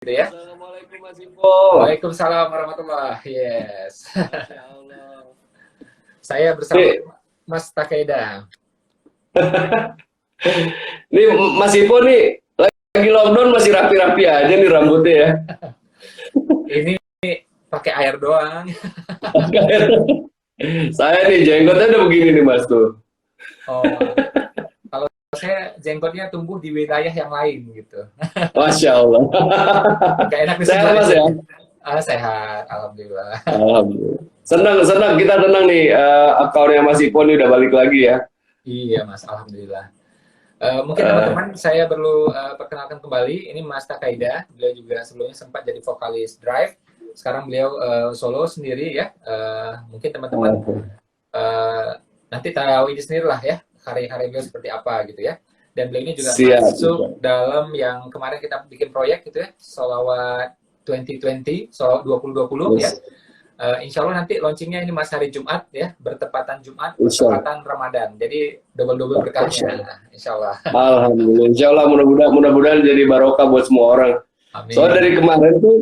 gitu ya. Assalamualaikum Mas Ipo. Waalaikumsalam warahmatullah. Yes. Masya Allah. Saya bersama Nih, Mas Takeda. nih Mas Ipo nih lagi lockdown masih rapi-rapi aja nih rambutnya ya. Ini pakai air doang. Saya nih jenggotnya udah begini nih Mas tuh. Oh, kalau saya jenggotnya tumbuh di wilayah yang lain gitu. Masya Allah. Gak enak Sehat Mas disebutin. ya? Sehat, alhamdulillah. Alhamdulillah. Senang kita tenang nih akunnya Mas Ipo nih udah balik lagi ya. Iya Mas, alhamdulillah. Mungkin Eh, teman-teman saya perlu perkenalkan kembali. Ini Mas Takaida. Beliau juga sebelumnya sempat jadi vokalis Drive. Sekarang beliau solo sendiri ya. Mungkin teman-teman uh, nanti tahu ini sendiri lah ya, karya-karya beliau seperti apa gitu ya. Dan beliau ini juga siap. masuk dalam yang kemarin kita bikin proyek gitu ya, Solawat 2020, Solawat 2020 ya. Yes. Insya Allah nanti launchingnya ini Mas hari Jumat ya, bertepatan Jumat, Insya Allah. bertepatan Ramadan. Jadi double-double berkahnya, Insya Allah. Alhamdulillah. Insya Allah mudah-mudahan jadi barokah buat semua orang. Soalnya dari Amin. kemarin tuh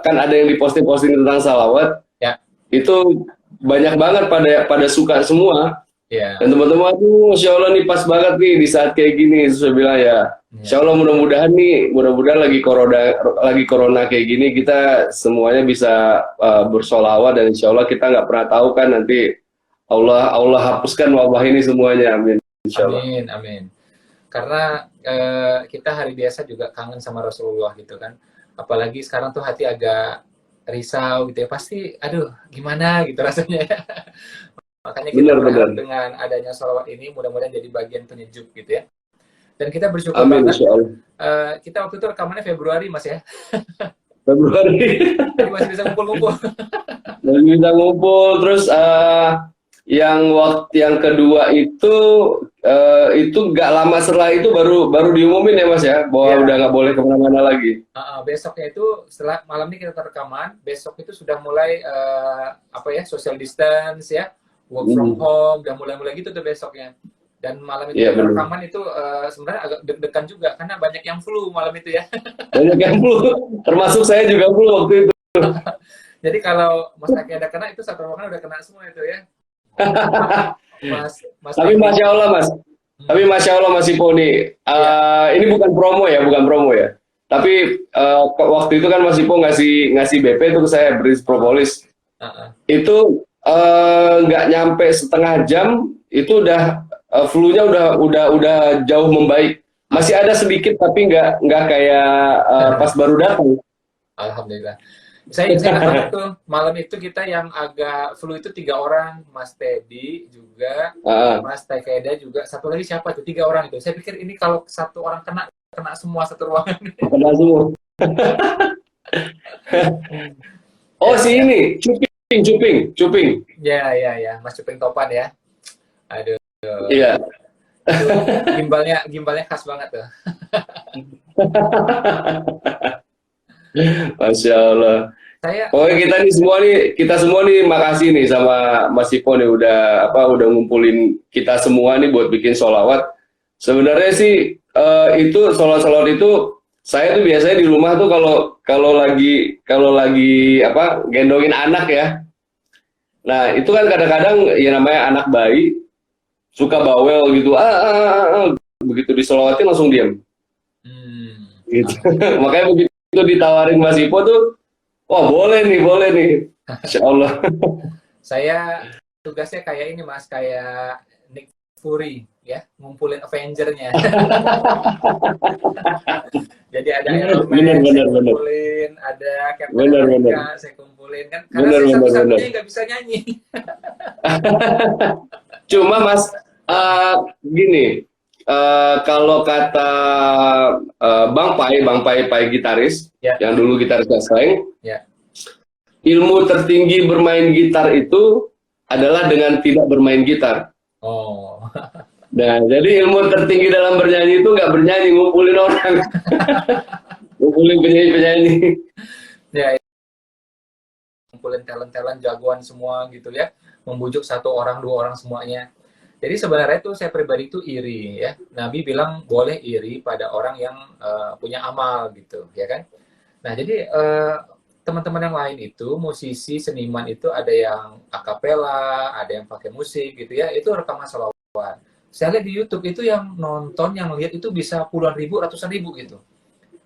kan ada yang diposting-posting tentang salawat, Ya, itu banyak banget pada suka semua. ya, Dan teman-teman tuh, Masya Allah nih pas banget nih di saat kayak gini. Terus saya bilang ya, Insya ya. Allah mudah-mudahan lagi corona kayak gini kita semuanya bisa bersolawat dan Insya Allah kita nggak pernah tahu kan nanti Allah hapuskan wabah ini semuanya. Amin. Insya Allah. Amin, amin. Karena kita hari biasa juga kangen sama Rasulullah gitu kan. Apalagi sekarang tuh hati agak risau gitu ya. Pasti, aduh, gimana gitu rasanya. Makanya kita berharap Benar-benar. dengan adanya sholawat ini mudah-mudahan jadi bagian penyejuk gitu ya. Dan kita bersyukur Amin banget. Insya Allah. Kita waktu itu rekamannya Februari Mas ya. Februari. Jadi masih bisa ngumpul-ngumpul. Dan kita ngumpul terus yang kedua itu nggak lama setelah itu baru baru diumumin ya Mas ya bahwa udah Ya, nggak boleh kemana-mana lagi. besoknya itu setelah malam ini kita rekaman, besok itu sudah mulai apa ya, social distance ya, work from Hmm. home, udah mulai-mulai gitu tuh besoknya. Dan malam itu Iya kita benar. rekaman itu sebenarnya agak deg-degan juga karena banyak yang flu malam itu ya. Banyak yang flu, termasuk saya juga flu waktu itu. Jadi kalau Mas Taki ada kena itu satu ruangan udah kena semua itu ya. Mas Tapi Teki. masya Allah Mas, tapi Hmm, masya Allah Mas Iponi, ya, ini bukan promo ya, bukan promo ya. Tapi waktu itu kan Mas Ipo ngasih ngasih BP itu ke saya Bris Propolis. Itu nggak nyampe setengah jam itu udah flu-nya udah jauh membaik. Masih ada sedikit tapi nggak kayak pas baru datang. Alhamdulillah. Saya ingat banget tuh malam itu kita yang agak flu itu 3 orang, Mas Teddy juga, Ah, Mas Takeda juga, satu lagi siapa tuh, 3 orang itu. Saya pikir ini kalau satu orang kena kena semua satu ruangan. kena semua. Oh Ya, si ya, ini, Cuping. ya, ya, ya, Mas Cuping Topan ya. Aduh, Iya. itu gimbalnya khas banget tuh. Masya Allah. Saya Pokoknya kita semua nih makasih nih sama Mas Ipo nih udah ngumpulin kita semua nih buat bikin sholawat. Sebenarnya sih itu sholawat itu saya tuh biasanya di rumah tuh kalau kalau lagi apa gendongin anak ya. Nah itu kan kadang-kadang ya namanya anak bayi suka bawel gitu begitu disolowatin langsung diam gitu. alhamdulillah. Makanya begitu ditawarin Mas Ipo tuh wah boleh nih Insya Allah. Saya tugasnya kayak ini Mas, kayak Nick Fury ya, ngumpulin Avenger-nya. Jadi ada Iron bener Man, saya bener bener kumpulin, ada Captain bener bener America, saya kumpulin kan, karena bener saya bener satu-satunya bener. yang nggak bisa nyanyi. Cuma Mas gini kalau kata Bang Pai gitaris Ya, yang dulu gitaris Slang, ya. ilmu tertinggi bermain gitar itu adalah dengan tidak bermain gitar. Oh, Nah, jadi ilmu tertinggi dalam bernyanyi itu nggak bernyanyi, ngumpulin orang, ngumpulin penyanyi-penyanyi. ya, kumpulin talent-talent jagoan semua gitu ya, membujuk 1 orang 2 orang semuanya. Jadi sebenarnya itu saya pribadi itu iri ya. Nabi bilang boleh iri pada orang yang punya amal gitu, ya kan? Nah, jadi teman-teman yang lain itu musisi, seniman itu ada yang akapela, ada yang pakai musik gitu ya. Itu rekaman sholawat. Saya lihat di YouTube itu yang nonton, yang lihat itu bisa puluhan ribu, ratusan ribu gitu.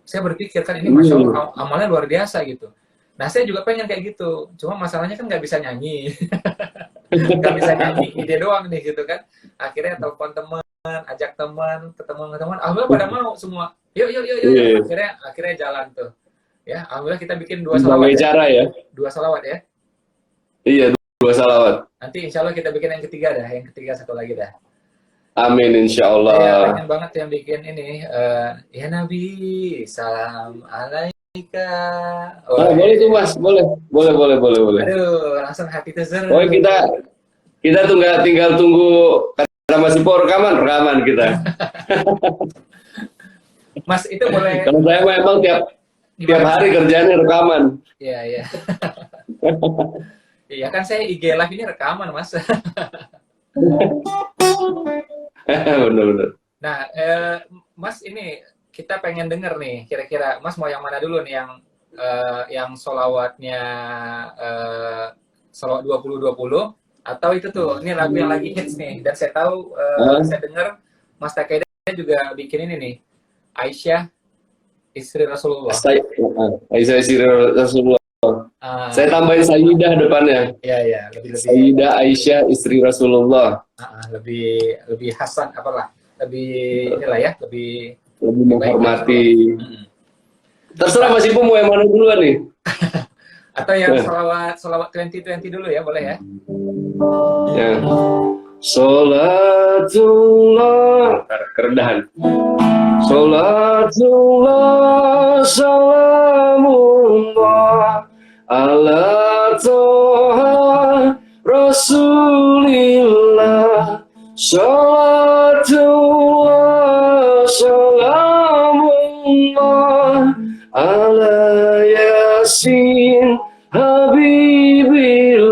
Saya berpikir kan ini masya Allah amalnya luar biasa gitu. Nah, saya juga pengen kayak gitu. Cuma masalahnya kan nggak bisa nyanyi. Nggak bisa nyanyi ide doang nih gitu kan. Akhirnya telepon teman, ajak teman, teman, alhamdulillah pada mau semua. Yuk. Akhirnya jalan tuh. Ya, alhamdulillah kita bikin 2 salawat. Cara ya. 2 salawat ya. Iya, 2 salawat. Nanti insya Allah kita bikin yang ketiga dah, yang ketiga satu lagi dah. Amin insya Allah. Saya pengen banget yang bikin ini, ya Nabi, salam alaika. Boleh tuh Mas, boleh. Aduh, langsung hati terseru. Oh, kita tinggal tunggu kata Mas Ipo rekaman kita. Mas itu boleh. Kalau saya memang tiap hari kerjanya rekaman. Iya. Iya kan saya IG live ini rekaman Mas. Benar. Nah, Mas ini kita pengen denger nih, kira-kira Mas mau yang mana dulu nih, yang solawatnya solawat 2020 atau itu tuh, ini lagu yang lagi hits nih, dan saya tahu saya dengar Mas Takeda juga bikin ini nih, Aisyah istri Rasulullah. Aisyah istri Rasulullah. Saya tambahin Sayyidah depannya. Iya, lebih Sayyidah Aisyah istri Rasulullah. Lebih hasan apalah, lebih inilah ya, lebih menghormati. Terserah Mas Ibu mau yang mana duluan nih? Atau yang salawat 2020 dulu ya, boleh ya? Ya. Salatullah, kerendahan. Salatullah, salamullah ala toha Rasulillah. Salatullah, salamullah ala Yasin Habibillah.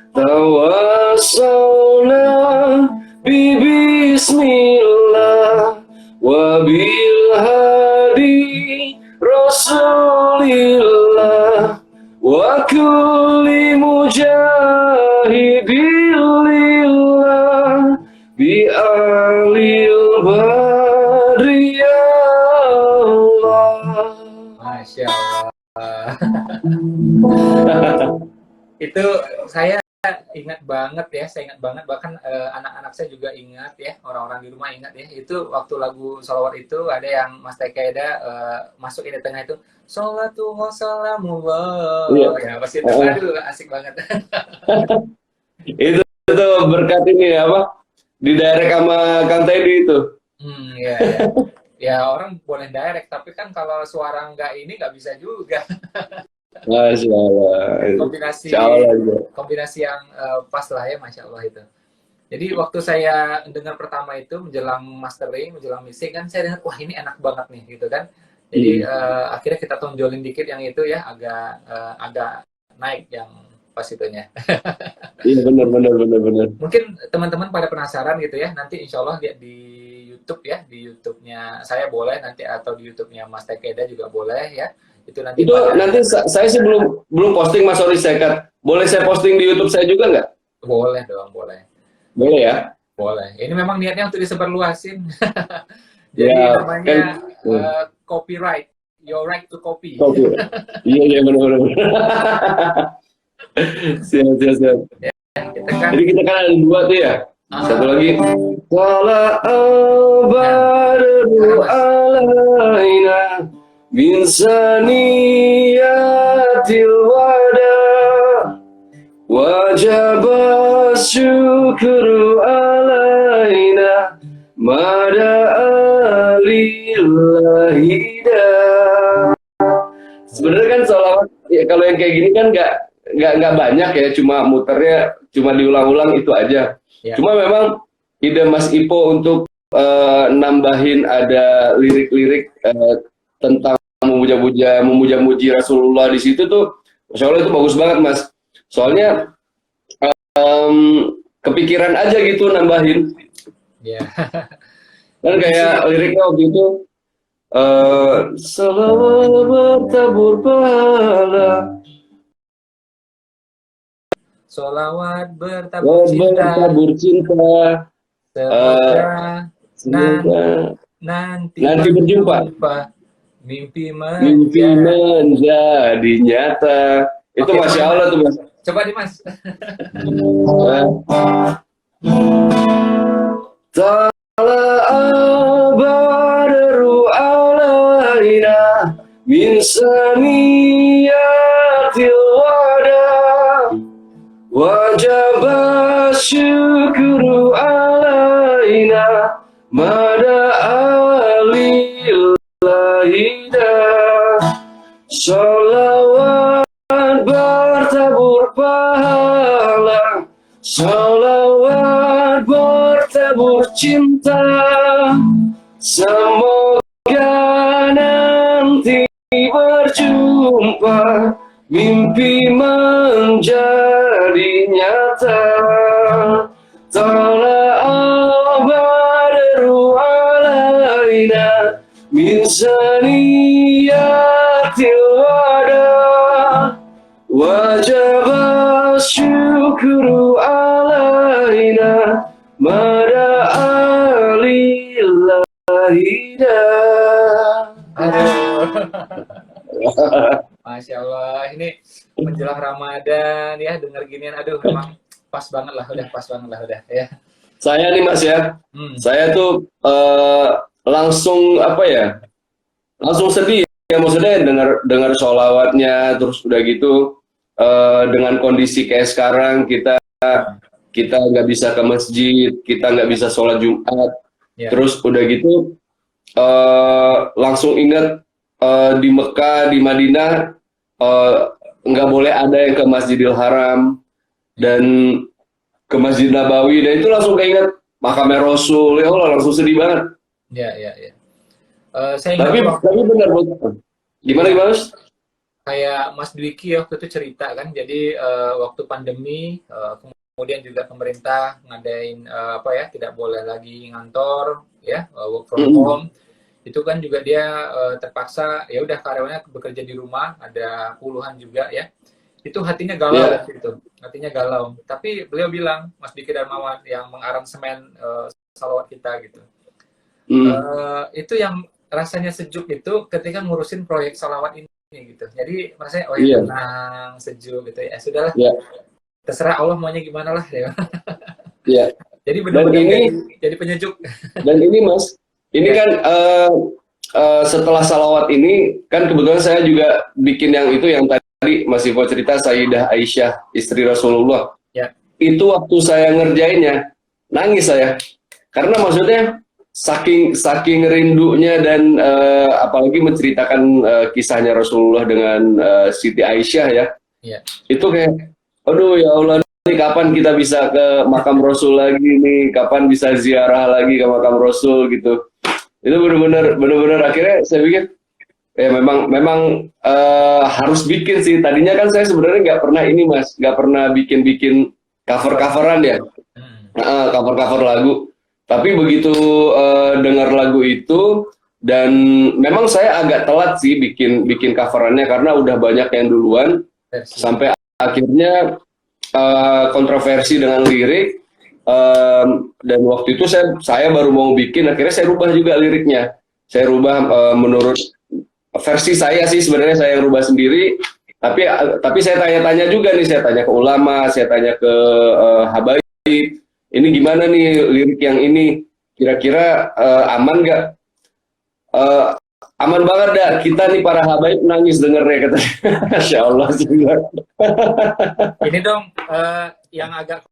Tawassalna bismillah wa bil hadi Rasulillah wa kulli mujahidillah bi alil bariyallah. Masya Allah. Itu saya ingat banget, bahkan anak-anak saya juga ingat ya, orang-orang di rumah ingat ya, itu waktu lagu sholawat itu ada yang Mas Takeda masukin di tengah itu sholatullah salamullah ya, pas itu aduh asik banget. itu berkat ini apa di direct sama Kang Teddy itu. Ya orang boleh direct, tapi kan kalau suara nggak bisa juga. Masya Allah. Kombinasi yang pas lah ya, Masya Allah itu. Jadi waktu saya dengar pertama itu menjelang mastering, menjelang mixing kan saya dengar wah ini enak banget nih gitu kan. Jadi akhirnya kita tonjolin dikit yang itu ya, agak naik yang pas itunya. Iya benar. Mungkin teman-teman pada penasaran gitu ya, nanti insya Allah lihat di YouTube ya, di YouTube-nya saya boleh nanti, atau di YouTube-nya Mas Takeda juga boleh ya. Itu nanti saya sih belum posting Mas Ori Sekat. Boleh saya posting di YouTube saya juga nggak? Boleh dong, boleh. Boleh ya? Boleh. Ini memang niatnya untuk disebarluasin. Jadi ya, namanya copyright, your right to copy. Iya benar. Siap. Ya, Jadi kita kan ada 2 tuh ya. Satu lagi. Qala al-badru alaina min saniyatil wada wajaba syukru alaina mada alillahida. Sebenarnya kan sholawat ya, kalau yang kayak gini kan nggak banyak ya, cuma muternya cuma diulang-ulang itu aja ya. Cuma memang ide Mas Ipo untuk nambahin ada lirik-lirik tentang memuja-muji Rasulullah di situ tuh, Masya Allah itu bagus banget Mas. Soalnya kepikiran aja gitu nambahin. Ya. Kan kayak liriknya waktu itu selawat bertabur pahala, Sholawat bertabur cinta, bertabur cinta, semoga semoga nanti nanti berjumpa, mimpi mimpi menjadi. menjadi nyata. Itu Oke, Masya Allah tuh Mas. coba Dimas. Tala'al badru alaina min saniyatil wada, wajib syukru alaina mada alillahida, sholawat bertabur pahala, sholawat bertabur cinta, semoga nanti berjumpa, mimpi menjadi nyata. Tala'al badru alaina min saniyatil wada, wajib syukru alaina mada alillahida. Aduh. Masya Allah, ini menjelang Ramadan ya, dengar ginian, aduh memang pas banget lah, udah pas banget lah, udah ya. Saya nih Mas ya, saya tuh langsung apa ya, langsung sedih ya, maksudnya dengar sholawatnya, terus udah gitu dengan kondisi kayak sekarang kita nggak bisa ke masjid, kita nggak bisa sholat Jumat, terus udah gitu langsung ingat di Mekah, di Madinah nggak boleh ada yang ke Masjidil Haram dan ke Masjid Nabawi, dan itu langsung keinget makamnya Rasul, ya Allah, langsung sedih banget. Ya. Saya ingat tapi benar, gimana Mas? Kayak Mas Dwiki waktu itu cerita kan, jadi waktu pandemi kemudian juga pemerintah ngadain apa ya, tidak boleh lagi ngantor ya, work from home. Itu kan juga dia terpaksa ya udah karyawannya bekerja di rumah, ada puluhan juga ya. Itu hatinya galau gitu, hatinya galau. Tapi beliau bilang, Mas Diki Darmawan yang mengaransemen salawat kita gitu. Itu yang rasanya sejuk itu ketika ngurusin proyek salawat ini gitu. Jadi rasanya oh ya tenang, sejuk gitu ya. Sudahlah. Terserah Allah maunya gimana lah ya. Jadi benar-benar jadi penyejuk. Dan ini Mas, ini kan setelah salawat ini kan kebetulan saya juga bikin yang itu yang tadi Mas Ivo cerita, Sayyidah Aisyah istri Rasulullah. Itu waktu saya ngerjainnya nangis saya, karena maksudnya saking rindunya dan apalagi menceritakan kisahnya Rasulullah dengan Siti Aisyah ya. Itu kayak aduh ya Allah, nih kapan kita bisa ke makam Rasul lagi nih, kapan bisa ziarah lagi ke makam Rasul gitu. Itu benar-benar akhirnya saya pikir ya memang harus bikin sih. Tadinya kan saya sebenarnya nggak pernah ini Mas, nggak pernah bikin cover-coveran ya, cover lagu. Tapi begitu dengar lagu itu, dan memang saya agak telat sih bikin coverannya karena udah banyak yang duluan, sampai akhirnya kontroversi dengan lirik. Dan waktu itu saya baru mau bikin, akhirnya saya rubah juga liriknya. Saya rubah menurut versi saya sih, sebenarnya saya rubah sendiri. Tapi saya tanya-tanya juga nih, saya tanya ke ulama, saya tanya ke habaib, ini gimana nih lirik yang ini, kira-kira aman nggak? Aman banget dah, kita nih para habaib nangis dengernya katanya. Masya Allah. Ini dong yang agak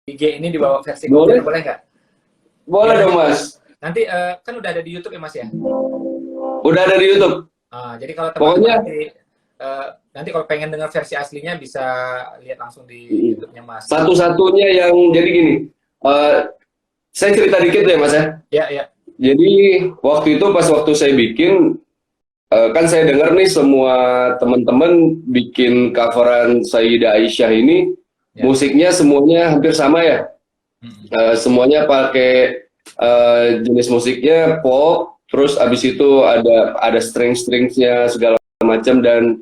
IG ini dibawa versi boleh nggak? Boleh dong Mas. Nanti kan udah ada di YouTube ya Mas ya? Udah ada di YouTube. Jadi kalau teman-teman nanti kalau pengen dengar versi aslinya bisa lihat langsung di YouTube-nya Mas. Satu-satunya yang jadi gini, saya cerita dikit ya Mas ya. Iya. Jadi waktu itu pas waktu saya bikin, kan saya dengar nih semua teman-teman bikin coveran Sayyidah Aisyah ini musiknya semuanya hampir sama ya. Semuanya pakai jenis musiknya pop, terus abis itu ada string-stringsnya segala macam, dan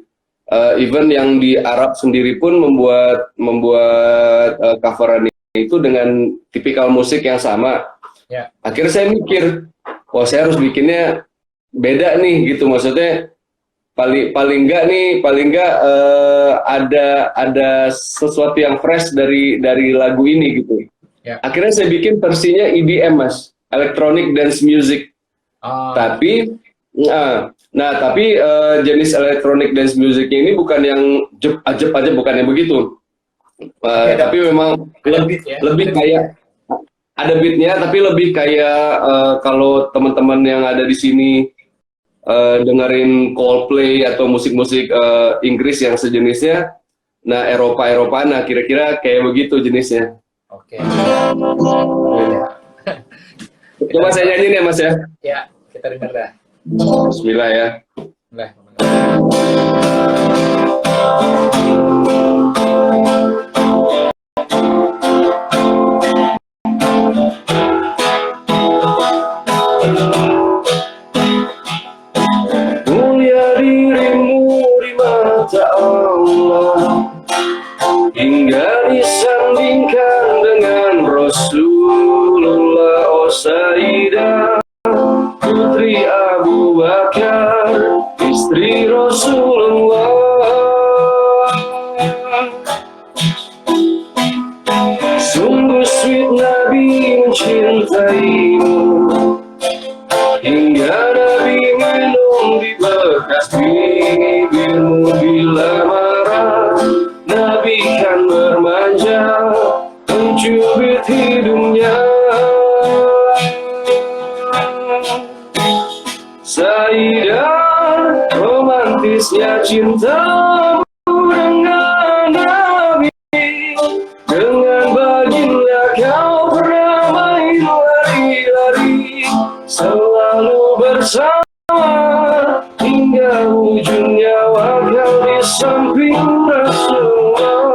even yang di Arab sendiri pun membuat coveran itu dengan tipikal musik yang sama. Akhirnya saya mikir, saya harus bikinnya beda nih gitu, maksudnya paling enggak ada sesuatu yang fresh dari lagu ini gitu. Akhirnya saya bikin versinya EDM, Mas, electronic dance music. Tapi jenis electronic dance musicnya ini bukan yang ajep aja, bukan yang begitu. Tapi memang lebih kayak ada beatnya, tapi lebih kayak kalau teman-teman yang ada di sini dengerin Coldplay atau musik-musik Inggris yang sejenisnya, nah Eropa, nah kira-kira kayak begitu jenisnya. Oke. Coba saya nyanyiin ya, Mas ya. Ya, kita dengar dah. Bismillah ya. Bismillah. Mulia dirimu di mata Allah, hingga disandingkan dengan Rasulullah. Oh Sayyidah putri Abu Bakar, istri Rasulullah. Sungguh sweet Nabi mencintaimu, hingga Nabi minum di bekas bibirmu. Bila marah Nabi kan bermanja, mencubit hidungnya. Sayyidah, romantisnya cintamu dengan Nabi. Dengan baginda kau pernah main lari-lari, selalu bersama hingga ujung nyawa kau di samping Rasulullah.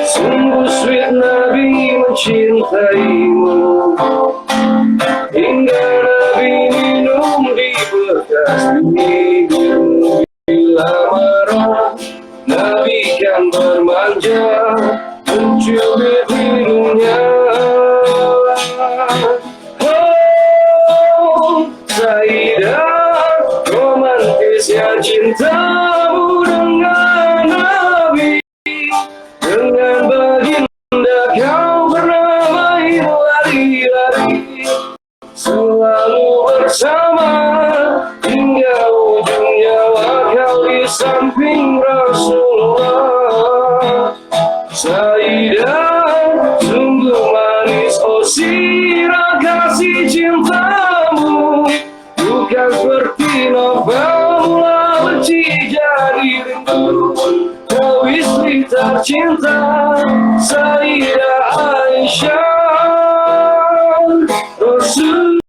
Sungguh sweet Nabi mencintaimu, hingga Nabi minum di bekas bibirmu. Bila marah Nabi kan bermanja, mencubit hidungnya. Oh Sayyidah, romantisnya cintamu dengan Nabi. Dengan baginda kau pernah main lari-lari, selalu bersama hingga ujung nyawa kau di samping Rasulullah. Sayyidah, sungguh manis oh sirah kasih cintamu, bukan seperti novel mula benci jadi rindu. Kau istri tercinta Sayyidah Aisyah Rasul.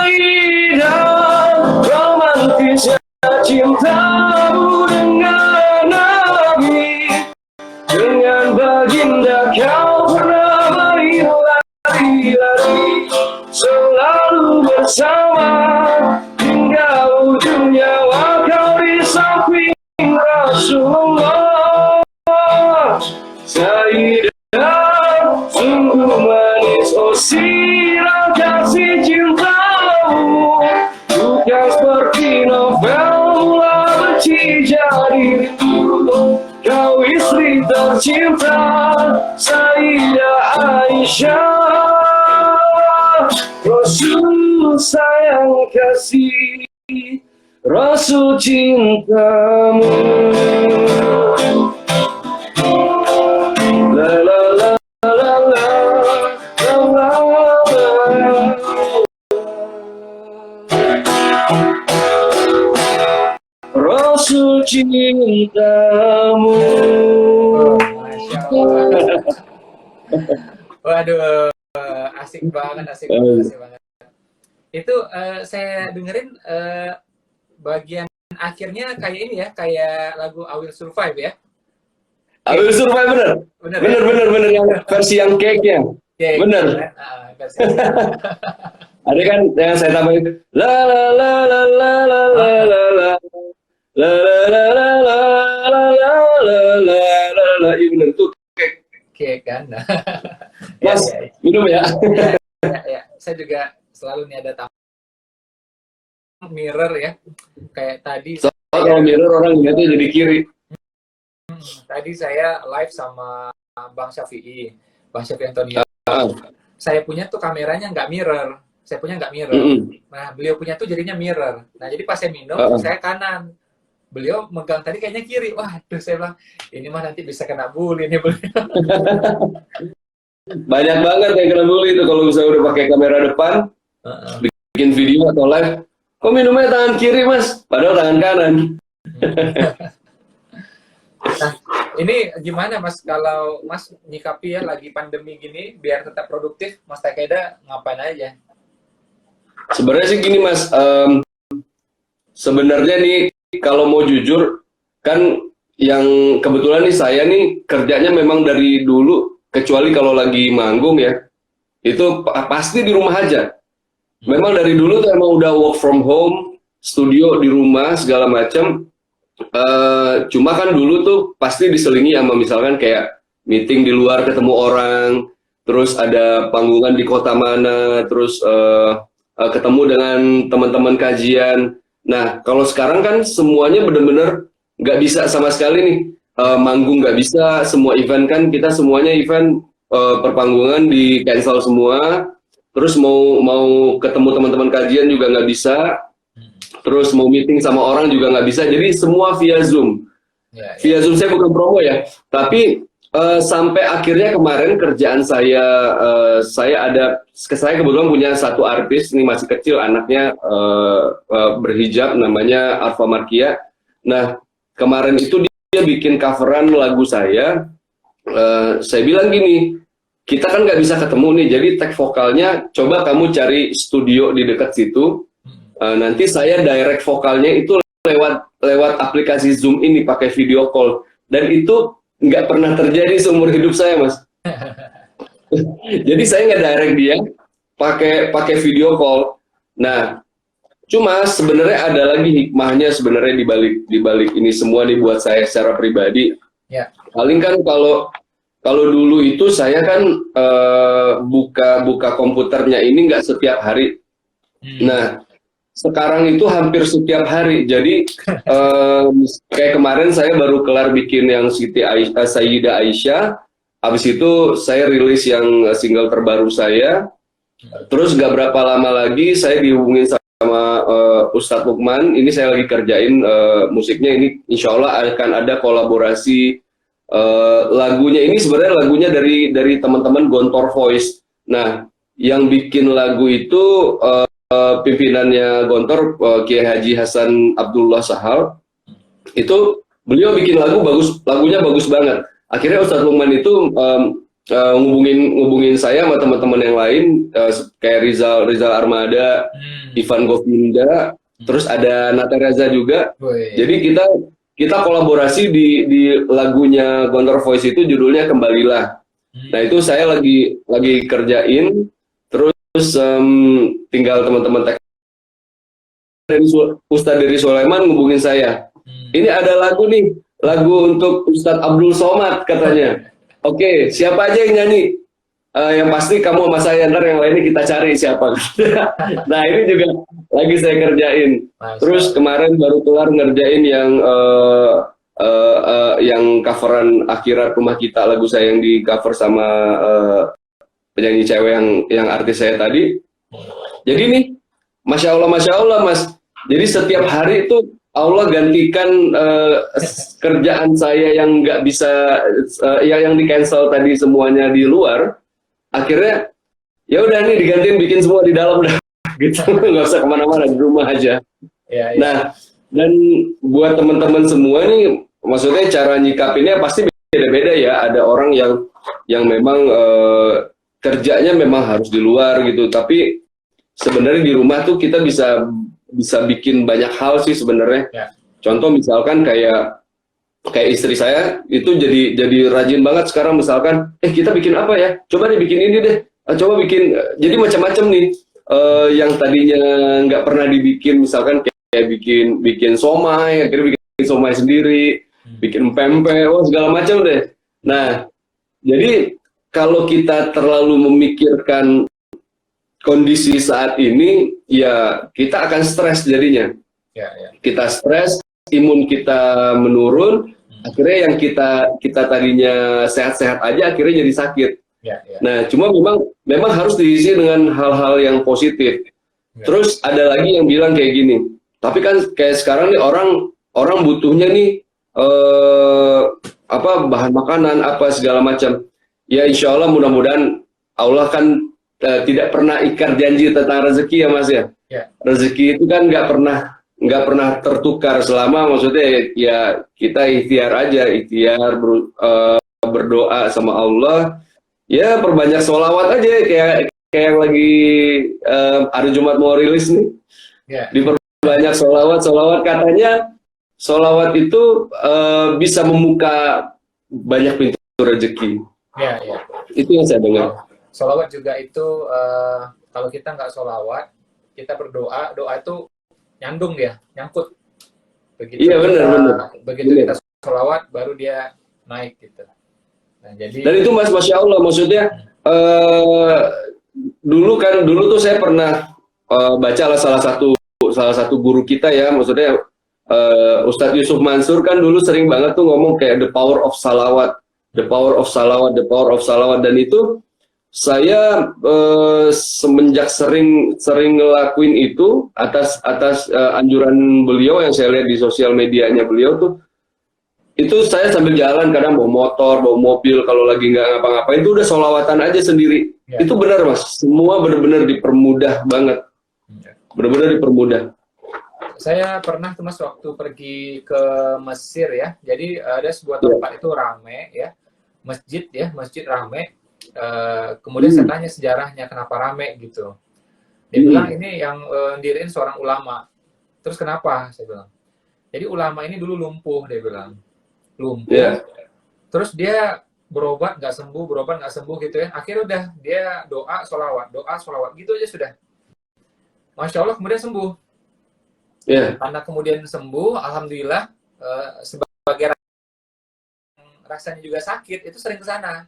Sayyidah, romantisnya cintamu dengan Nabi. Dengan baginda kau pernah main lari-lari, selalu bersama hingga ujung nyawa kau di samping Rasulullah. Sayyidah, sungguh manis oh sirah kasih cintamu, bukan seperti novel mula benci jadi rindu. Kau istri tercinta Sayyidah Aisyah Rasul sayang kasih, Rasul cintamu. La la la la la la la la. Rasul cintamu. Masya Allah. Waduh, asik banget, asik banget. Itu saya dengerin bagian akhirnya kayak ini ya, kayak lagu I Will Survive ya. I Will Survive, bener yang versi yang cake-nya. Bener. Ada kan yang saya tambahin la la la la la la la la la la la la la la la la. Iya bener tuh cake kan. Mas, minum ya. Ya. Saya juga selalu nih ada mirror ya. Kayak tadi kalau mirror orang lihatnya jadi kiri. Tadi saya live sama Bang Syafi'i Antonio. Saya punya tuh kameranya nggak mirror. Nah, beliau punya tuh jadinya mirror. Nah, jadi pas saya minum, saya kanan. Beliau megang tadi kayaknya kiri. Waduh, saya bilang, ini mah nanti bisa kena bully nih beliau. Banyak banget yang kena bully itu kalau misalnya udah pakai kamera depan, bikin video atau live. Kok minumnya tangan kiri, Mas? Padahal tangan kanan. Nah, ini gimana Mas kalau Mas nyikapi ya lagi pandemi gini biar tetap produktif, Mas Takeda ngapain aja? Sebenarnya sih gini Mas, sebenarnya nih kalau mau jujur kan yang kebetulan nih saya nih kerjanya memang dari dulu, kecuali kalau lagi manggung ya, itu pasti di rumah aja. Memang dari dulu tuh emang udah work from home, studio di rumah segala macam. Cuma kan dulu tuh pasti diselingi sama misalkan kayak meeting di luar ketemu orang, terus ada panggungan di kota mana, terus ketemu dengan teman-teman kajian. Nah kalau sekarang kan semuanya bener-bener nggak bisa sama sekali nih, manggung nggak bisa, semua event kan kita semuanya event perpanggungan di cancel semua, terus mau ketemu teman-teman kajian juga nggak bisa. Terus mau meeting sama orang juga nggak bisa, jadi semua via Zoom. Via Zoom saya bukan promo ya, tapi sampai akhirnya kemarin kerjaan saya kebetulan punya satu artis, ini masih kecil anaknya, berhijab, namanya Arfa Markia. Nah kemarin itu dia bikin coveran lagu saya bilang gini, kita kan nggak bisa ketemu nih, jadi tag vokalnya coba kamu cari studio di dekat situ. Nanti saya direct vokalnya itu lewat aplikasi Zoom ini pakai video call, dan itu nggak pernah terjadi seumur hidup saya Mas. Jadi saya nggak direct dia pakai video call. Nah cuma sebenarnya ada lagi hikmahnya sebenarnya di balik ini semua nih buat saya secara pribadi. Paling kan kalau dulu itu saya kan buka komputernya ini nggak setiap hari. Nah sekarang itu hampir setiap hari. Jadi kayak kemarin saya baru kelar bikin yang Sayyidah Aisyah. Habis itu saya rilis yang single terbaru saya. Terus gak berapa lama lagi saya dihubungin sama Ustadz Lukman. Ini saya lagi kerjain musiknya. Ini insya Allah akan ada kolaborasi lagunya. Ini sebenarnya lagunya dari teman-teman Gontor Voice. Nah yang bikin lagu itu pimpinannya Gontor, Kiai Haji Hasan Abdullah Sahal, itu beliau bikin lagunya bagus banget. Akhirnya Ustadz Lukman itu ngubungin saya sama teman-teman yang lain, kayak Rizal Armada, Ivan Govinda, terus ada Nata Reza juga. Jadi kita kolaborasi di lagunya Gontor Voice itu judulnya Kembalilah. Nah itu saya lagi kerjain. Terus tinggal teman-teman dari Ustadz Dery Sulaiman ngubungin saya. Ini ada lagu untuk Ustadz Abdul Somad katanya. Oke, siapa aja yang nyanyi? Yang pasti kamu sama saya, ntar yang lainnya kita cari siapa. Nah ini juga lagi saya kerjain. Terus kemarin baru kelar ngerjain yang coveran Akhirat Rumah Kita, lagu saya yang di cover sama penyanyi cewek yang artis saya tadi. Jadi nih, Masya Allah Mas. Jadi setiap hari itu Allah gantikan kerjaan saya yang nggak bisa, yang di cancel tadi semuanya di luar. Akhirnya ya udah nih digantiin bikin semua di dalam dah, gitu. Nggak usah kemana-mana, di rumah aja. Ya, ya. Nah, dan buat teman-teman semua nih, maksudnya cara nyikapinnya pasti beda-beda ya. Ada orang yang memang kerjanya memang harus di luar gitu, tapi sebenarnya di rumah tuh kita bisa bikin banyak hal sih sebenarnya. Ya. Contoh misalkan kayak istri saya itu jadi rajin banget sekarang, misalkan kita bikin apa ya? Coba deh bikin ini deh. Coba bikin, jadi macam-macam nih. Yang tadinya nggak pernah dibikin, misalkan kayak bikin somai, akhirnya bikin somai sendiri, bikin pempek, segala macam deh. Nah, jadi kalau kita terlalu memikirkan kondisi saat ini, ya kita akan stres jadinya. Ya. Kita stres, imun kita menurun, akhirnya yang kita tadinya sehat-sehat aja, akhirnya jadi sakit. Ya. Nah, cuma memang harus diisi dengan hal-hal yang positif. Ya. Terus ada lagi yang bilang kayak gini, tapi kan kayak sekarang nih orang butuhnya nih bahan makanan apa segala macam. Ya insya Allah, mudah-mudahan Allah kan tidak pernah ikar janji tentang rezeki ya Mas ya. Ya. Rezeki itu kan nggak pernah tertukar selama, maksudnya ya kita ikhtiar aja, berdoa sama Allah, ya perbanyak sholawat aja, kayak yang lagi hari Jumat mau rilis nih. Ya. Diperbanyak sholawat, katanya sholawat itu bisa membuka banyak pintu rezeki. Ya. Itu yang saya dengar. Sholawat juga itu kalau kita nggak sholawat, kita berdoa, doa itu nyandung ya, nyangkut. Begitu benar. Begitu kita sholawat, baru dia naik gitu. Nah, jadi. Dan itu Mas, Masya Allah, maksudnya dulu tuh saya pernah baca salah satu guru kita ya, maksudnya Ustadz Yusuf Mansur kan dulu sering banget tuh ngomong kayak the power of salawat, dan itu saya semenjak sering ngelakuin itu atas anjuran beliau yang saya lihat di sosial medianya beliau tuh, itu saya sambil jalan kadang bawa motor, bawa mobil, kalau lagi nggak ngapa-ngapain itu udah sholawatan aja sendiri. Ya. Itu benar Mas, semua benar-benar dipermudah banget, benar-benar dipermudah. Saya pernah tuh Mas waktu pergi ke Mesir ya, jadi ada sebuah tempat itu rame ya, masjid rame. Kemudian saya tanya sejarahnya kenapa rame gitu. Dia bilang ini yang ndiriin seorang ulama. Terus kenapa? Saya bilang. Jadi ulama ini dulu lumpuh, dia bilang. Lumpuh. Yeah. Terus dia berobat nggak sembuh gitu ya. Akhirnya udah dia doa sholawat gitu aja sudah. Masya Allah kemudian sembuh. Yeah. Karena kemudian sembuh, alhamdulillah sebagai rasanya juga sakit itu sering ke sana.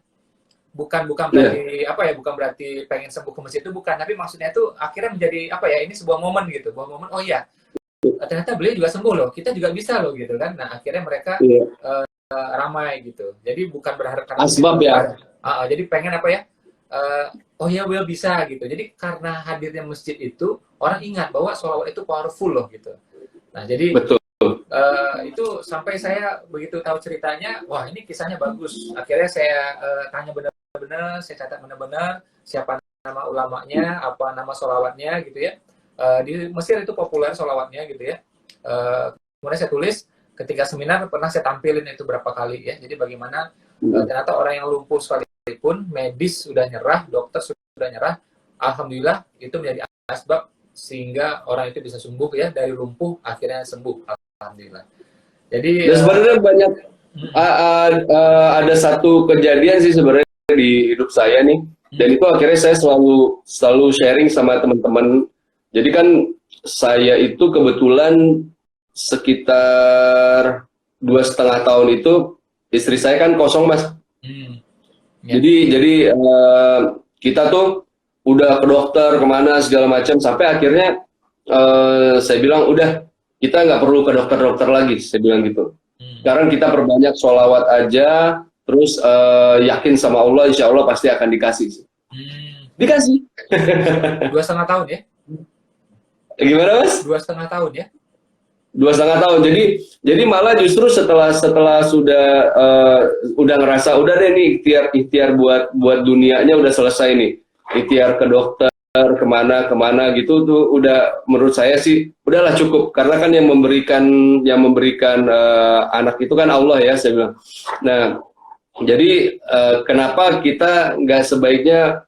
Bukan berarti bukan berarti pengen sembuh ke masjid itu, bukan, tapi maksudnya itu akhirnya menjadi ini sebuah momen gitu, oh iya ternyata beliau juga sembuh loh, kita juga bisa loh gitu kan. Nah akhirnya mereka ramai gitu, jadi bukan berharap karena asbab ya, jadi pengen oh ya beliau bisa gitu, jadi karena hadirnya masjid itu orang ingat bahwa sholawat itu powerful loh gitu. Nah jadi betul. Itu sampai saya begitu tahu ceritanya, wah ini kisahnya bagus. Akhirnya saya tanya benar-benar, saya catat benar-benar siapa nama ulamanya, apa nama sholawatnya gitu ya. Di Mesir itu populer sholawatnya gitu ya. Kemudian saya tulis, ketika seminar pernah saya tampilin itu berapa kali ya. Jadi bagaimana ternyata orang yang lumpuh sekalipun, medis sudah nyerah, dokter sudah nyerah, alhamdulillah itu menjadi asbab sehingga orang itu bisa sembuh ya, dari lumpuh akhirnya sembuh. Alhamdulillah. Jadi sebenarnya banyak ada satu kejadian sih sebenarnya di hidup saya nih, dan itu akhirnya saya selalu sharing sama teman-teman. Jadi kan saya itu kebetulan sekitar 2,5 tahun itu istri saya kan kosong Mas. Ya. Jadi kita tuh udah ke dokter kemana segala macam, sampai akhirnya saya bilang udah, kita nggak perlu ke dokter lagi, saya bilang gitu. Sekarang kita perbanyak sholawat aja, terus yakin sama Allah, insya Allah pasti akan dikasih. Dikasih. 2,5 tahun ya? Gimana Mas? 2,5 tahun ya? 2,5 tahun. Jadi malah justru setelah sudah udah ngerasa udah deh nih ikhtiar buat dunianya udah selesai nih. Ikhtiar ke dokter kemana gitu tuh udah menurut saya sih udahlah cukup karena kan yang memberikan anak itu kan Allah ya saya bilang. Nah jadi kenapa kita nggak sebaiknya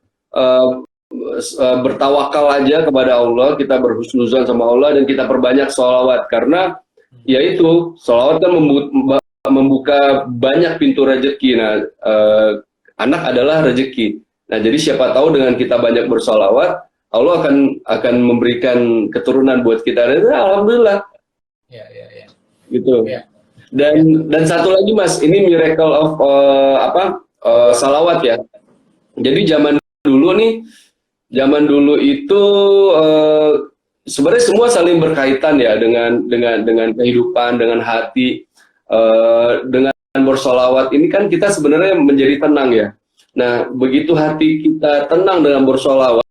bertawakal aja kepada Allah, kita berhusnuzan sama Allah dan kita perbanyak sholawat karena yaitu sholawat kan membuka banyak pintu rezeki. Nah, anak adalah rezeki. Nah, jadi siapa tahu dengan kita banyak bersolawat, Allah akan memberikan keturunan buat kita. Dan alhamdulillah. Ya. Gitu. Ya. Dan satu lagi Mas, ini miracle of salawat ya. Jadi zaman dulu itu sebenarnya semua saling berkaitan ya dengan kehidupan, dengan hati, dengan bersolawat ini kan kita sebenarnya menjadi tenang ya. Nah begitu hati kita tenang dengan bersolawat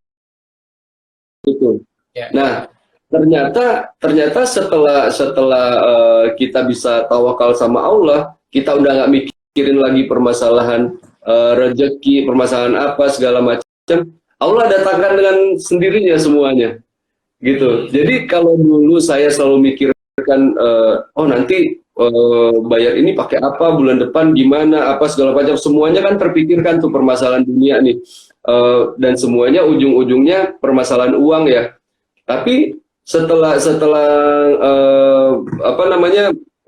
itu. Ya. Nah ternyata setelah kita bisa tawakal sama Allah, kita udah nggak mikirin lagi permasalahan rezeki, permasalahan apa segala macam. Allah datangkan dengan sendirinya semuanya, gitu. Jadi kalau dulu saya selalu mikirkan, nanti bayar ini pakai apa, bulan depan gimana, apa segala macam, semuanya kan terpikirkan tuh permasalahan dunia nih, dan semuanya ujung-ujungnya permasalahan uang ya. Tapi setelah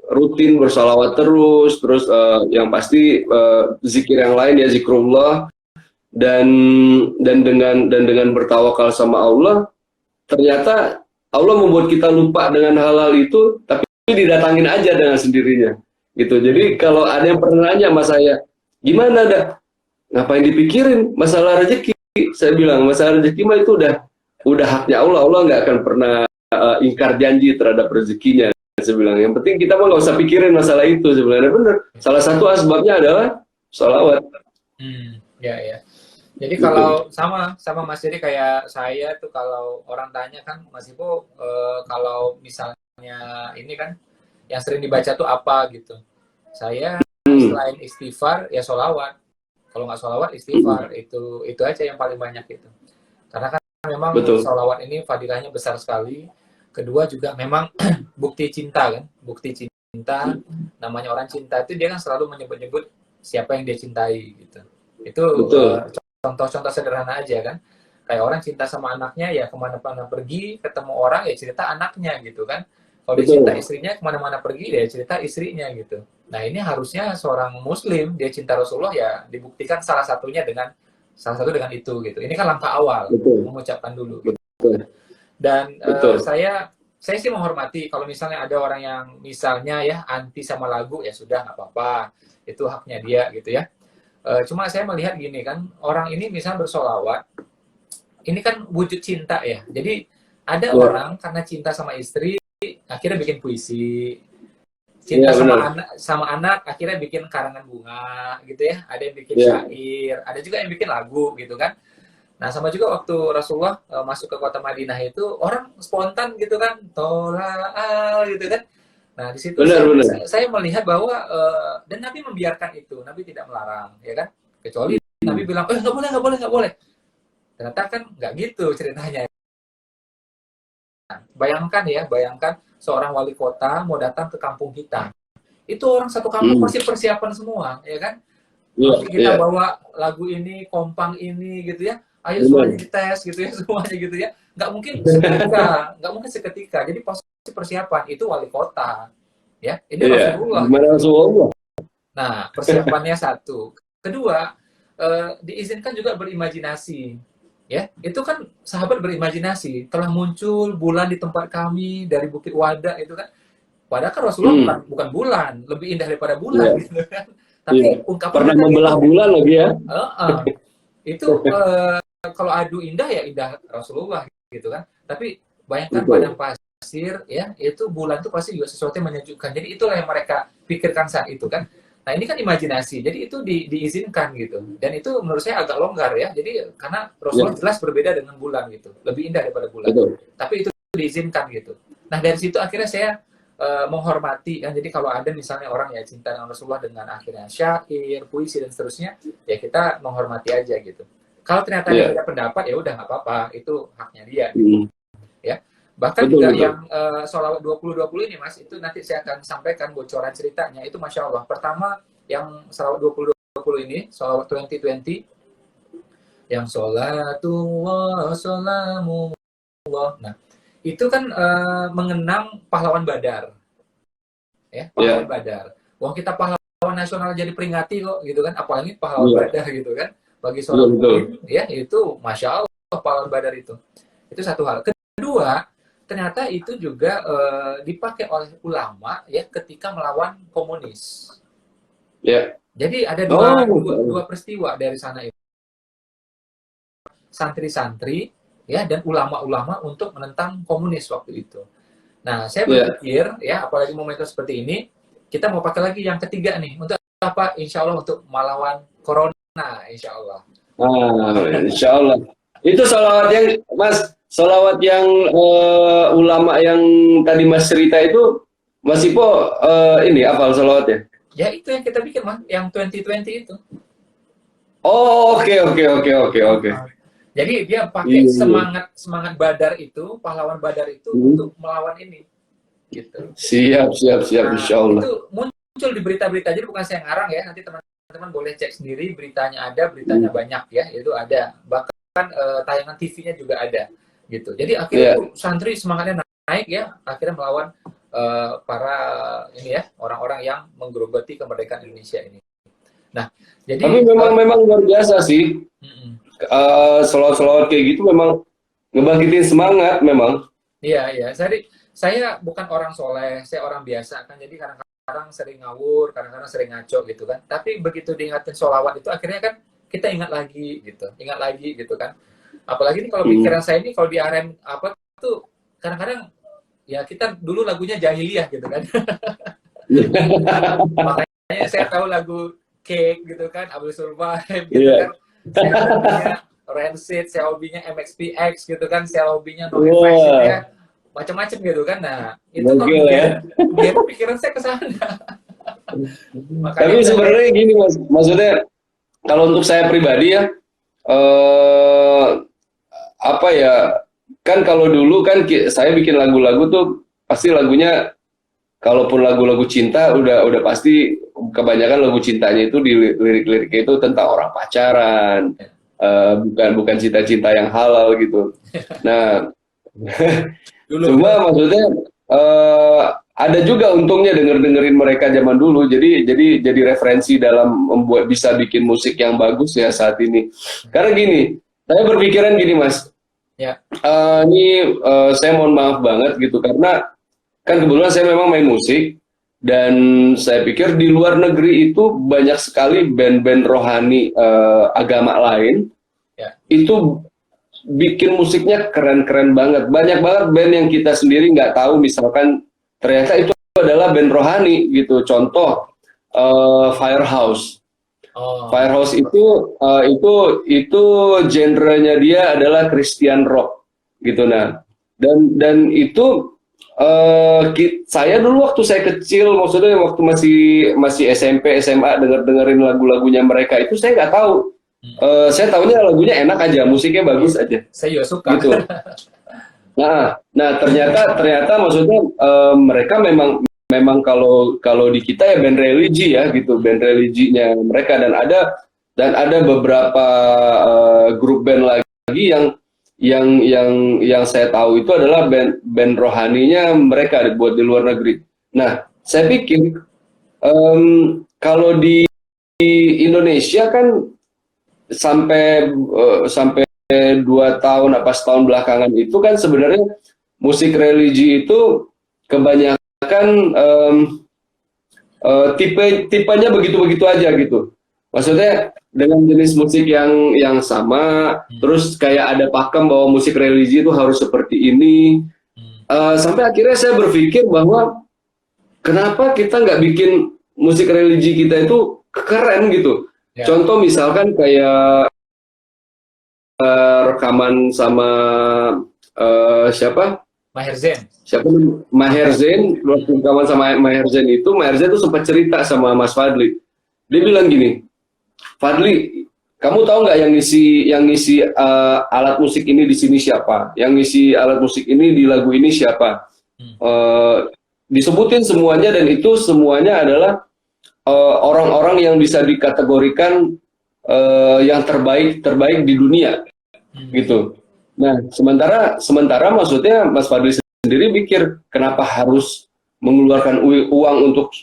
rutin bersalawat terus yang pasti zikir yang lain ya zikrullah. Dan dengan bertawakal sama Allah, ternyata Allah membuat kita lupa dengan hal-hal itu, tapi didatangin aja dengan sendirinya, gitu. Jadi kalau ada yang pernah nanya sama saya, gimana dah, ngapain dipikirin masalah rezeki? Saya bilang masalah rezeki mah itu udah haknya Allah. Allah nggak akan pernah ingkar janji terhadap rezekinya. Saya bilang yang penting kita mah nggak usah pikirin masalah itu. Sebenarnya benar. Salah satu asbabnya adalah sholawat. Ya. Jadi kalau sama Mas Jadi kayak saya tuh kalau orang tanya kan Mas Ipo kalau misalnya ini kan yang sering dibaca tuh apa gitu. Saya selain istighfar ya sholawat. Kalau nggak sholawat istighfar itu aja yang paling banyak itu. Karena kan memang sholawat ini fadilahnya besar sekali. Kedua juga memang bukti cinta kan, bukti cinta. Namanya orang cinta itu dia kan selalu menyebut-nyebut siapa yang dia cintai gitu. Itu contoh-contoh sederhana aja kan, kayak orang cinta sama anaknya ya kemana-mana pergi ketemu orang ya cerita anaknya gitu kan. Kalau dia cinta istrinya kemana-mana pergi ya cerita istrinya gitu. Nah ini harusnya seorang muslim dia cinta Rasulullah ya dibuktikan salah satu dengan itu gitu. Ini kan langkah awal mengucapkan dulu gitu. Dan saya sih menghormati kalau misalnya ada orang yang misalnya ya anti sama lagu ya sudah nggak apa-apa, itu haknya dia gitu ya. Cuma saya melihat gini kan, orang ini misalnya bersolawat, ini kan wujud cinta ya. Jadi ada orang karena cinta sama istri, akhirnya bikin puisi. Cinta sama anak, akhirnya bikin karangan bunga, gitu ya. Ada yang bikin syair, ada juga yang bikin lagu, gitu kan. Nah, sama juga waktu Rasulullah masuk ke kota Madinah itu, orang spontan gitu kan, tola'al gitu kan. Nah, di situ saya melihat bahwa dan Nabi membiarkan itu, Nabi tidak melarang, ya kan? Kecuali Nabi bilang, nggak boleh. Ternyata kan nggak gitu ceritanya. Bayangkan seorang wali kota mau datang ke kampung kita. Itu orang satu kampung pasti persiapan semua, ya kan? Kita bawa lagu ini, kompang ini, gitu ya. Ayo semuanya dites, gitu ya, semuanya gitu ya. Nggak mungkin seketika. Jadi pasti persiapan itu wali kota, ya. Ini Rasulullah. Nah, persiapannya satu. Kedua, diizinkan juga berimajinasi, ya. Itu kan sahabat berimajinasi. Telah muncul bulan di tempat kami dari Bukit Wada itu kan. Padahal kan Rasulullah bukan bulan, lebih indah daripada bulan, gitu kan. Tapi ungkapan pernah membelah bulan lagi ya. Itu kalau adu indah ya indah Rasulullah gitu kan. Tapi bayangkan padang pasir ya, itu bulan itu pasti juga sesuatu yang menyejukkan. Jadi itulah yang mereka pikirkan saat itu kan. Nah ini kan imajinasi, jadi itu diizinkan gitu. Dan itu menurut saya agak longgar ya. Jadi karena Rasulullah jelas berbeda dengan bulan gitu, lebih indah daripada bulan. Betul. Tapi itu diizinkan gitu. Nah dari situ akhirnya saya menghormati kan. Jadi kalau ada misalnya orang ya cinta dengan Rasulullah dengan akhirnya syair, puisi dan seterusnya, ya kita menghormati aja gitu. Kalau ternyata dia beda pendapat ya udah nggak apa-apa, itu haknya dia. Gitu. Ya. Bahkan juga yang sholawat 2020 ini Mas, itu nanti saya akan sampaikan bocoran ceritanya. Itu Masya Allah. Pertama yang sholawat 2020 ini, sholawat 2020, yang sholatullah, sholamullah. Nah, itu kan mengenang pahlawan Badar. Ya, pahlawan Badar. Wong kita pahlawan nasional jadi peringati kok, gitu kan. Apalagi pahlawan Badar gitu kan. Bagi seorang muslim, ya itu Masya Allah pahlawan Badar itu. Itu satu hal. Kedua, ternyata itu juga dipakai oleh ulama ya ketika melawan komunis. Jadi ada dua peristiwa dari sana itu. Santri-santri ya dan ulama-ulama untuk menentang komunis waktu itu. Nah, saya berpikir ya apalagi momentum seperti ini, kita mau pakai lagi yang ketiga nih. Untuk apa? Insya Allah untuk melawan corona, insya Allah. Insya Allah. Itu sholawat yang Mas, sholawat yang ulama yang tadi Mas cerita itu, Mas Ipo ini hafal sholawatnya? Ya itu yang kita bikin Mas, yang 2020 itu. Oh oke. Jadi dia pakai semangat Badar itu, pahlawan Badar itu untuk melawan ini. Gitu. Siap, Insya Allah. Itu muncul di berita-berita, jadi bukan saya ngarang ya, nanti teman-teman boleh cek sendiri, beritanya ada, beritanya banyak ya, itu ada. Bahkan tayangan TV-nya juga ada. Gitu. Jadi akhirnya santri semangatnya naik ya, akhirnya melawan para ini ya, orang-orang yang menggerogoti kemerdekaan Indonesia ini. Nah, jadi tapi memang luar biasa sih. Selawat-selawat kayak gitu memang ngebangkitin semangat memang. Iya. Saya bukan orang soleh, saya orang biasa kan. Jadi kadang-kadang sering ngawur, kadang-kadang sering ngaco gitu kan. Tapi begitu diingatin sholawat itu akhirnya kan kita ingat lagi gitu kan. Apalagi ini kalau pikiran saya ini kalau di RM apa tuh kadang-kadang ya kita dulu lagunya jahiliyah gitu kan. Makanya saya tahu lagu Cake gitu kan, I Will Survive gitu kan. Saya hobinya Rancid, saya hobinya MXPX gitu kan, saya hobinya No Effects gitu ya, macam-macam gitu kan. Nah itu dia pikiran saya ke sana. Tapi sebenarnya gini Mas, maksudnya kalau untuk saya pribadi ya, apa ya, kan kalau dulu kan saya bikin lagu-lagu tuh pasti lagunya, kalaupun lagu-lagu cinta udah pasti kebanyakan lagu cintanya itu di lirik-liriknya itu tentang orang pacaran, bukan cinta-cinta yang halal gitu. Nah, cuma maksudnya ada juga untungnya dengerin mereka zaman dulu. Jadi referensi dalam membuat bisa bikin musik yang bagus ya saat ini. Karena gini, saya berpikiran gini Mas. Ini saya mohon maaf banget gitu karena kan kebetulan saya memang main musik. Dan saya pikir di luar negeri itu banyak sekali band-band rohani agama lain itu bikin musiknya keren-keren banget. Banyak banget band yang kita sendiri nggak tahu, misalkan ternyata itu adalah band rohani gitu. Contoh Firehouse. Firehouse itu genrenya dia adalah Christian rock gitu. Nah, dan itu saya dulu waktu saya kecil, maksudnya waktu masih SMP, SMA dengerin lagu-lagunya mereka itu saya nggak tahu. Saya tahunya lagunya enak aja, musiknya bagus aja. Saya juga suka. Gitu. Nah ternyata maksudnya mereka memang kalau di kita ya band religi ya gitu, band religinya mereka, dan ada beberapa grup band lagi yang saya tahu itu adalah band rohaninya mereka buat di luar negeri. Nah, saya pikir kalau di Indonesia kan sampai 2 tahun apa setahun belakangan itu kan sebenarnya musik religi itu kebanyakan tipenya begitu-begitu aja gitu. Maksudnya dengan jenis musik yang sama, terus kayak ada pakem bahwa musik religi itu harus seperti ini. Sampai akhirnya saya berpikir bahwa kenapa kita nggak bikin musik religi kita itu keren gitu. Ya. Contoh misalkan kayak rekaman sama siapa? Maher Zain. Siapa namanya? Maher Zain, waktu rekaman sama Maher Zain itu sempat cerita sama Mas Fadli. Dia bilang gini, Fadli, kamu tahu nggak yang ngisi alat musik ini di sini siapa? Yang ngisi alat musik ini di lagu ini siapa? Disebutin semuanya, dan itu semuanya adalah orang-orang yang bisa dikategorikan yang terbaik di dunia, gitu. Nah, sementara maksudnya Mas Fadli sendiri pikir kenapa harus mengeluarkan uang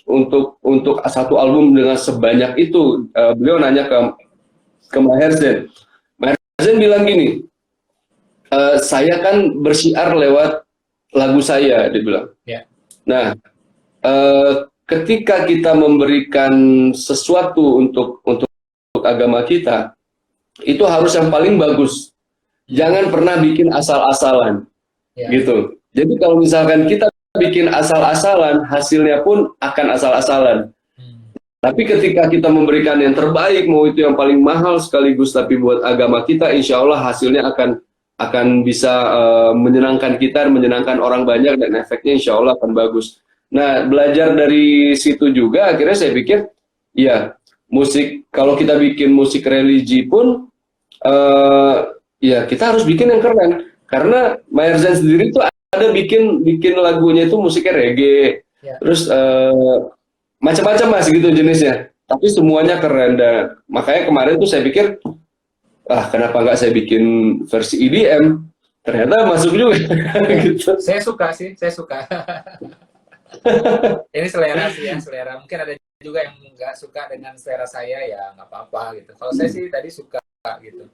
untuk satu album dengan sebanyak itu. Beliau nanya ke Maher Zain. Maher Zain bilang gini, saya kan bersiar lewat lagu saya, dia bilang. Yeah. Nah, ketika kita memberikan sesuatu untuk agama kita, itu harus yang paling bagus. Jangan pernah bikin asal-asalan, gitu. Jadi kalau misalkan kita bikin asal-asalan, hasilnya pun akan asal-asalan. Tapi ketika kita memberikan yang terbaik, mau itu yang paling mahal sekaligus, tapi buat agama kita, insya Allah hasilnya akan bisa menyenangkan kita, menyenangkan orang banyak, dan efeknya insya Allah akan bagus. Nah, belajar dari situ juga, akhirnya saya pikir, ya musik, kalau kita bikin musik religi pun, ya kita harus bikin yang keren. Karena Maher Zain sendiri tuh ada bikin lagunya itu musiknya reggae, terus macam-macam mas gitu jenisnya. Tapi semuanya keren, dan makanya kemarin tuh saya pikir, kenapa nggak saya bikin versi EDM? Ternyata masuk juga. Gitu. Saya suka sih, saya suka. Ini selera sih ya, selera. Mungkin ada juga yang nggak suka dengan selera saya, ya nggak apa-apa gitu. Kalau saya sih tadi suka gitu.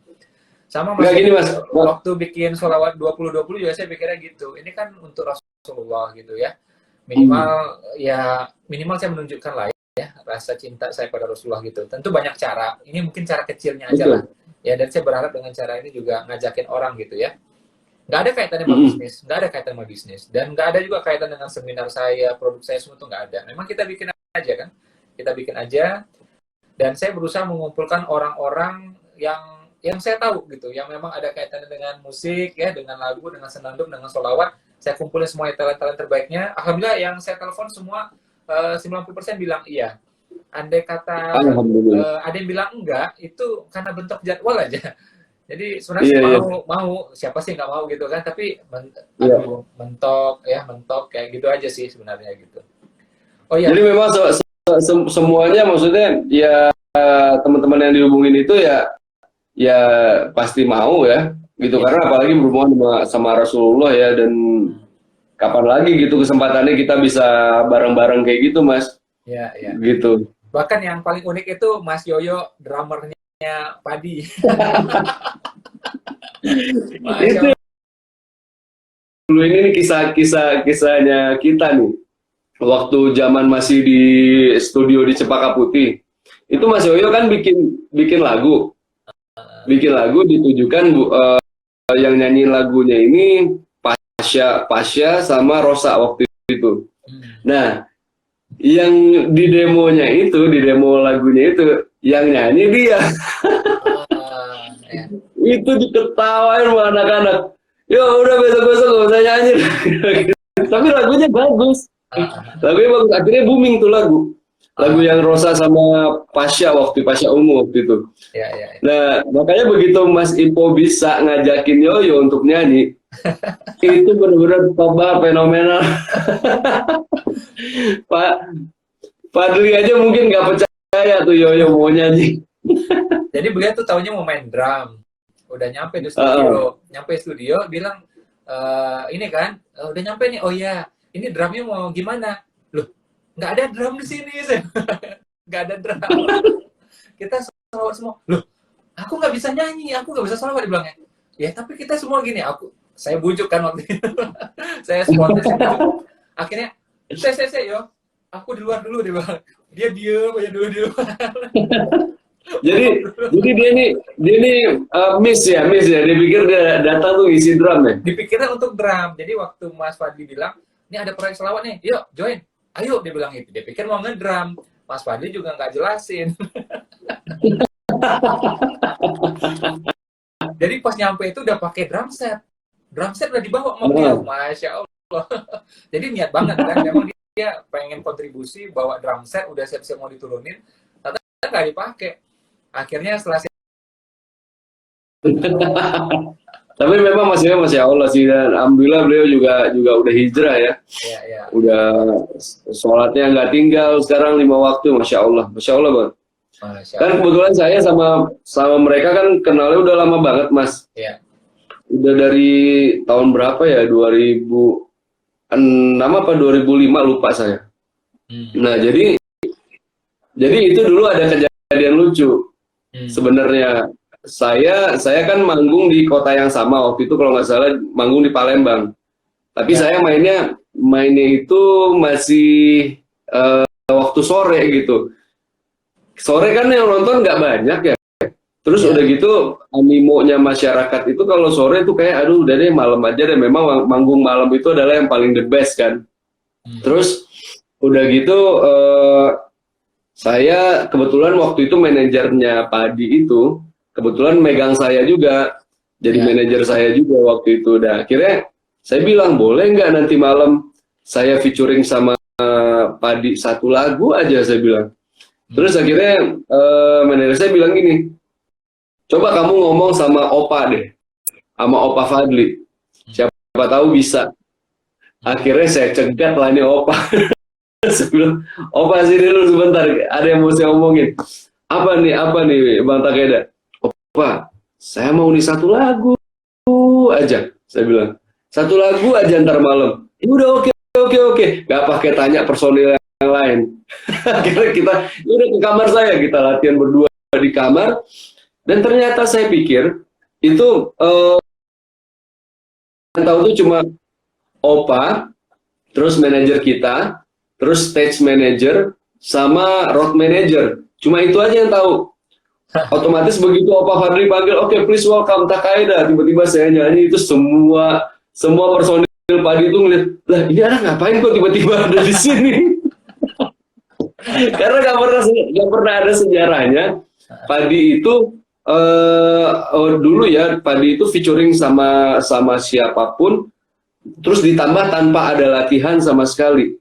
Sama mas, gini, mas, waktu bikin sholawat 2020 juga saya pikirnya gitu. Ini kan untuk Rasulullah gitu ya. Minimal saya menunjukkan lah ya rasa cinta saya pada Rasulullah gitu. Tentu banyak cara. Ini mungkin cara kecilnya aja lah. Ya, dan saya berharap dengan cara ini juga ngajakin orang gitu ya. Nggak ada kaitannya sama bisnis, nggak ada kaitan sama bisnis, dan nggak ada juga kaitan dengan seminar saya, produk saya, semua itu nggak ada. Memang kita bikin aja kan, kita bikin aja, dan saya berusaha mengumpulkan orang-orang yang saya tahu gitu, yang memang ada kaitannya dengan musik ya, dengan lagu, dengan senandung, dengan sholawat. Saya kumpulin semua talent-talent terbaiknya. Alhamdulillah yang saya telepon semua 90% bilang iya. Andai kata ada yang bilang enggak, itu karena bentuk jadwal aja. Jadi sebenarnya mau siapa sih nggak mau gitu kan, tapi mentok kayak gitu aja sih sebenarnya gitu. Oh iya. Jadi memang semuanya maksudnya ya teman-teman yang dihubungin itu ya pasti mau ya gitu, karena apalagi berhubungan sama Rasulullah ya, dan kapan lagi gitu kesempatannya kita bisa bareng-bareng kayak gitu mas. Iya. Gitu. Bahkan yang paling unik itu Mas Yoyo, drummernya Padi. Itu dulu ini kisahnya kita nih. Waktu zaman masih di studio di Cempaka Putih, itu Mas Yoyo kan bikin lagu ditujukan yang nyanyi lagunya ini Pasha sama Rosa waktu itu. Nah, yang di demo lagunya itu yang nyanyi dia. Itu diketawain sama anak-anak. Ya udah besok-besok gak usah nyanyi. Tapi lagunya bagus. Akhirnya booming tuh lagu yang Rosa sama Pasha waktu Pasha Ungu waktu itu. Nah, makanya begitu Mas Ipo bisa ngajakin Yoyo untuk nyanyi, itu benar-benar fenomenal. Pak Fadli aja mungkin nggak percaya tuh Yoyo mau nyanyi. Jadi beliau tuh taunya mau main drum. Udah nyampe di studio, bilang ini kan, udah nyampe nih. Oh ya, ini drumnya mau gimana? Loh, nggak ada drum di sini, nggak ada drum. Kita sholawat semua. Loh, aku nggak bisa nyanyi, aku nggak bisa sholawat, dibilangnya. Ya, tapi kita semua gini. Saya bujuk kan waktu itu. Saya spontan bujuk. Akhirnya, saya yo, aku di luar dulu, dia bilang. Dia diem aja dulu di luar. Jadi dia nih miss ya. Dia pikir dia datang tuh isi drum ya. Dipikirnya untuk drum. Jadi waktu Mas Fadli bilang, ini ada proyek selawat nih, yuk join. Ayo, dia bilang itu. Dia pikir mau ngedrum. Mas Fadli juga nggak jelasin. Jadi pas nyampe itu udah pakai drum set udah dibawa sama beliau, masya Allah. Jadi niat banget kan, memang dia pengen kontribusi bawa drum set, udah siap-siap mau diturunin, ternyata nggak dipakai. Akhirnya setelah tapi memang masya Allah sih, dan alhamdulillah beliau juga udah hijrah ya. Ya. Udah sholatnya nggak tinggal sekarang 5 waktu, masya Allah Bang. Kan kebetulan saya sama mereka kan kenalnya udah lama banget Mas. Ya. Udah dari tahun berapa ya, 2006 apa 2005 lupa saya. Nah jadi itu dulu ada kejadian lucu. Sebenarnya saya kan manggung di kota yang sama waktu itu, kalau nggak salah manggung di Palembang. Tapi saya mainnya itu masih waktu sore gitu. Sore kan yang nonton nggak banyak ya. Terus udah gitu animonya masyarakat itu kalau sore itu kayak aduh udah deh malam aja deh. Memang manggung malam itu adalah yang paling the best kan. Terus udah gitu saya kebetulan waktu itu manajernya Padi itu kebetulan megang saya juga, jadi manajer saya juga waktu itu. Udah akhirnya saya bilang boleh nggak nanti malam saya featuring sama Padi 1 lagu aja, saya bilang. Terus akhirnya manajer saya bilang gini, coba kamu ngomong sama Opa deh, sama Opa Fadli, siapa tahu bisa. Akhirnya saya cegat lah nih Opa. Saya bilang, Opa sini dulu sebentar, ada yang mau saya omongin. Apa nih Bang Takeda? Opa, saya mau nih 1 lagu aja, saya bilang. 1 lagu aja ntar malam. Ya udah oke. Gak pakai tanya personil yang lain. Akhirnya kita udah ke kamar saya, kita latihan berdua di kamar. Dan ternyata saya pikir itu yang tahu tuh cuma Opa, terus manajer kita, terus stage manager, sama road manager. Cuma itu aja yang tahu. Otomatis begitu Opa Fadli panggil, oke, please welcome Takeda, tiba-tiba saya nyanyi, itu semua personil Padi itu ngeliat, lah ini anak ngapain kok tiba-tiba ada di sini? Karena nggak pernah ada sejarahnya. Padi itu dulu ya, Padi itu featuring sama siapapun, terus ditambah tanpa ada latihan sama sekali,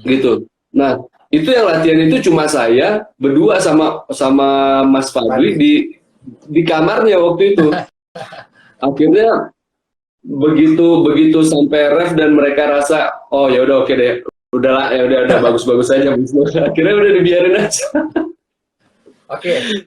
gitu. Nah, itu yang latihan itu cuma saya berdua sama Mas Fadli di kamarnya waktu itu. Akhirnya begitu sampai ref dan mereka rasa oh ya udah oke deh, udahlah ya udah bagus aja. Akhirnya udah dibiarin aja. Oke.